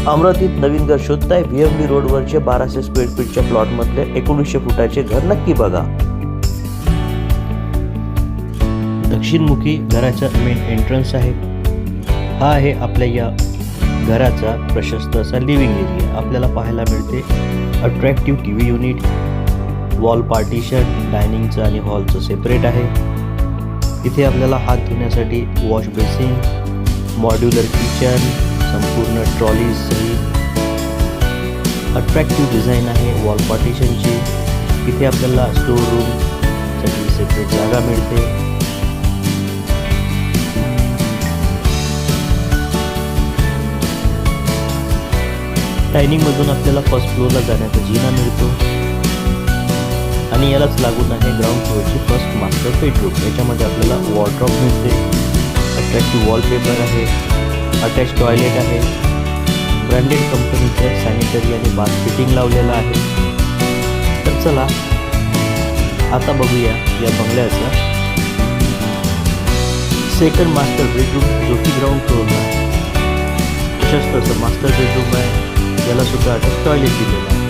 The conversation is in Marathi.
अमरावतीत नवीन घर शोधताय? VMD रोडवरचे 1200 स्क्वेअर फीटच्या प्लॉटमधले 1900 फुटाचे घर नक्की बघा. दक्षिणमुखी घराचा मेन एंट्रन्स आहे. हा आहे आपल्या या घराचा प्रशस्त असा लिव्हिंग एरिया. आपल्याला पाहायला मिळते attractive TV unit, wall partition, डायनिंगचं आणि हॉलचं सेपरेट आहे. इथे आपल्याला हात धुण्यासाठी वॉश बेसिन, मॉड्युलर किचन, संपूर्ण ट्रॉलीज अट्रॅक्टिव्ह डिझाईन आहे वॉल पार्टिशनची. इथे आपल्याला स्टोर रूमसाठी सेपरेट जागा मिळते. डायनिंगमधून आपल्याला फर्स्ट फ्लोअरला जाण्याचा जिना मिळतो आणि यालाच लागून आहे ग्राउंड फ्लोअरची फर्स्ट मास्टर बेडरूम. याच्यामध्ये आपल्याला वॉर्डरोब मिळते, अट्रॅक्टिव्ह वॉलपेपर आहे, अटॅच टॉयलेट आहे, ब्रँडेड कंपनीचं सॅनिटरी आणि बाथ फिटिंग लावलेलं आहे. तर चला आता बघूया या बंगल्याचा सेकंड मास्टर बेडरूम, जो की ग्राउंड फ्लोअरला आहे. प्रशस्त असं मास्टर बेडरूम आहे. याला सुद्धा अटॅच टॉयलेट दिलेलं आहे.